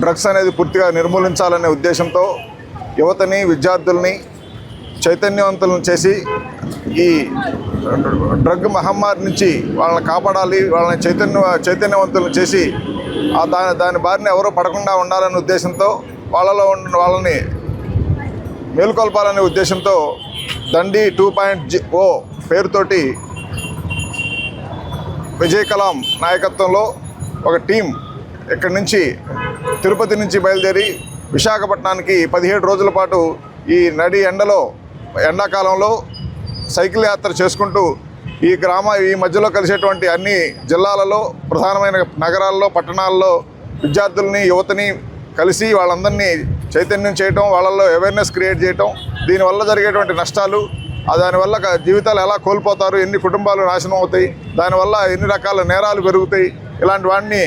Drugs అనేది పూర్తిగా నిర్మూలించాలనే ఉద్దేశంతో యువతని విద్యార్థుల్ని చైతన్యవంతులను చేసి ఈ డ్రగ్ మహమ్మారి నుంచి వాళ్ళని కాపాడాలి, వాళ్ళని చైతన్యవంతులను చేసి దాని బారిన ఎవరూ పడకుండా ఉండాలనే ఉద్దేశంతో వాళ్ళని మేలుకొల్పాలనే ఉద్దేశంతో దండి 2.0 పేరుతోటి విజయ్ కలాం నాయకత్వంలో ఒక టీం ఇక్కడి నుంచి తిరుపతి నుంచి బయలుదేరి విశాఖపట్నానికి 17 రోజుల పాటు ఈ నడి ఎండాకాలంలో సైకిల్ యాత్ర చేసుకుంటూ ఈ మధ్యలో కలిసేటువంటి అన్ని జిల్లాలలో ప్రధానమైన నగరాల్లో పట్టణాల్లో విద్యార్థుల్ని యువతని కలిసి వాళ్ళందరినీ చైతన్యం చేయటం, వాళ్ళల్లో అవేర్నెస్ క్రియేట్ చేయటం, దీనివల్ల జరిగేటువంటి నష్టాలు, దానివల్ల జీవితాలు ఎలా కోల్పోతారు, ఎన్ని కుటుంబాలు నాశనం అవుతాయి, దానివల్ల ఎన్ని రకాల నేరాలు పెరుగుతాయి, ఇలాంటి వాటిని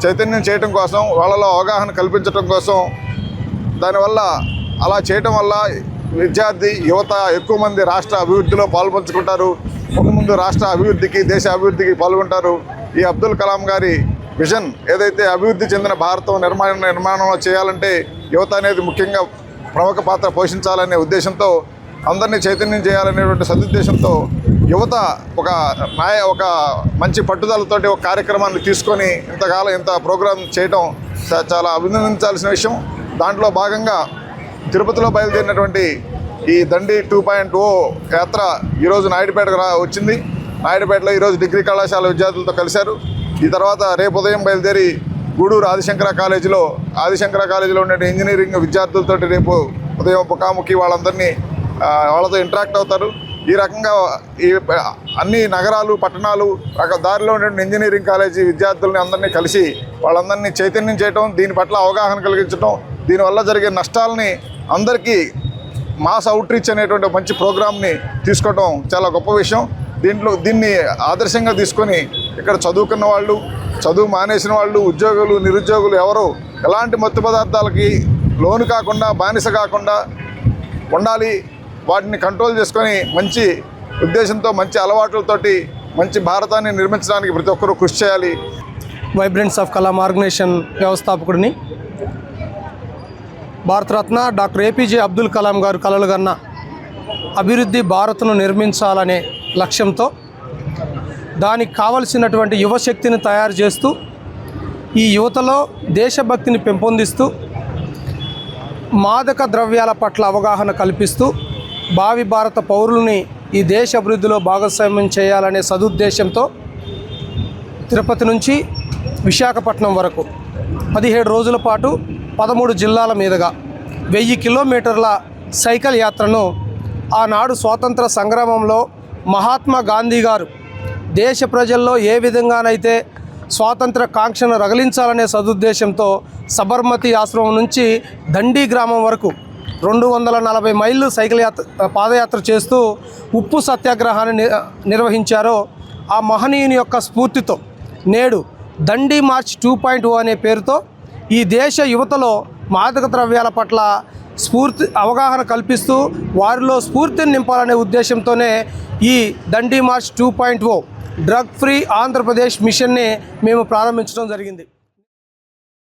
చైతన్యం చేయటం కోసం, వాళ్ళలో అవగాహన కల్పించడం కోసం, దానివల్ల అలా చేయటం వల్ల విద్యార్థి యువత ఎక్కువ మంది రాష్ట్ర అభివృద్ధిలో పాల్పంచుకుంటారు, ముందు రాష్ట్ర అభివృద్ధికి దేశ అభివృద్ధికి పాల్గొంటారు. ఈ అబ్దుల్ కలాం గారి విజన్ ఏదైతే అభివృద్ధి చెందిన భారతం నిర్మాణంలో చేయాలంటే యువత అనేది ముఖ్యంగా ప్రముఖ పాత్ర పోషించాలనే ఉద్దేశంతో, అందరినీ చైతన్యం చేయాలనేటువంటి సదుద్దేశంతో యువత ఒక మంచి పట్టుదలతోటి ఒక కార్యక్రమాన్ని తీసుకొని ఇంత ప్రోగ్రాం చేయడం చాలా అభినందించాల్సిన విషయం. దాంట్లో భాగంగా తిరుపతిలో బయలుదేరినటువంటి ఈ దండి 2.0 యాత్ర ఈరోజు నాయుడుపేటకు వచ్చింది. నాయుడుపేటలో ఈరోజు డిగ్రీ కళాశాల విద్యార్థులతో కలిశారు. ఈ తర్వాత రేపు ఉదయం బయలుదేరి గూడూరు ఆదిశంకర కాలేజీలో ఉండే ఇంజనీరింగ్ విద్యార్థులతో రేపు ఉదయం ముఖాముఖి వాళ్ళతో ఇంటరాక్ట్ అవుతారు. ఈ రకంగా అన్ని నగరాలు పట్టణాలు దారిలో ఉండే ఇంజనీరింగ్ కాలేజీ విద్యార్థులని అందరినీ కలిసి వాళ్ళందరినీ చైతన్యం చేయటం, దీని పట్ల అవగాహన కలిగించడం, దీనివల్ల జరిగే నష్టాలని అందరికీ మాస్ అవుట్రీచ్ అనేటువంటి మంచి ప్రోగ్రామ్ని తీసుకోవడం చాలా గొప్ప విషయం. దీన్ని ఆదర్శంగా తీసుకొని ఇక్కడ చదువుకున్న వాళ్ళు, చదువు మానేసిన వాళ్ళు, ఉద్యోగులు, నిరుద్యోగులు ఎవరు ఎలాంటి మత్తు పదార్థాలకి లోను కాకుండా, బానిస కాకుండా ఉండాలి, వాటిని కంట్రోల్ చేసుకొని మంచి ఉద్దేశంతో, మంచి అలవాట్లతోటి మంచి భారతాన్ని నిర్మించడానికి ప్రతి ఒక్కరూ కృషి చేయాలి. వైబ్రెంట్స్ ఆఫ్ కలాం ఆర్గనైజేషన్ వ్యవస్థాపకుడిని, భారతరత్న డాక్టర్ ఏపీజే అబ్దుల్ కలాం గారు కలలుగన్న అభివృద్ధి భారత్ను నిర్మించాలనే లక్ష్యంతో దానికి కావలసినటువంటి యువశక్తిని తయారు చేస్తూ, ఈ యువతలో దేశభక్తిని పెంపొందిస్తూ, మాదక ద్రవ్యాల పట్ల అవగాహన కల్పిస్తూ, భావి భారత పౌరుల్ని ఈ దేశ అభివృద్ధిలో భాగస్వామ్యం చేయాలనే సదుద్దేశంతో తిరుపతి నుంచి విశాఖపట్నం వరకు 17 రోజుల పాటు 13 జిల్లాల మీదుగా 1000 కిలోమీటర్ల సైకిల్ యాత్రను ఆనాడు స్వాతంత్ర సంగ్రామంలో మహాత్మా గాంధీ గారు దేశ ప్రజల్లో ఏ విధంగానైతే స్వాతంత్ర కాంక్షను రగిలించాలనే సదుద్దేశంతో సబర్మతి ఆశ్రమం నుంచి దండి గ్రామం వరకు 240 మైళ్ళు పాదయాత్ర చేస్తూ ఉప్పు సత్యాగ్రహాన్ని నిర్వహించారో ఆ మహనీయుని యొక్క స్ఫూర్తితో నేడు దండి మార్చ్ 2.0 అనే పేరుతో ఈ దేశ యువతలో మాదక ద్రవ్యాల పట్ల అవగాహన కల్పిస్తూ వారిలో స్ఫూర్తిని నింపాలనే ఉద్దేశంతోనే ఈ దండి మార్చ్ 2.0 డ్రగ్ ఫ్రీ ఆంధ్రప్రదేశ్ మిషన్ని మేము ప్రారంభించడం జరిగింది.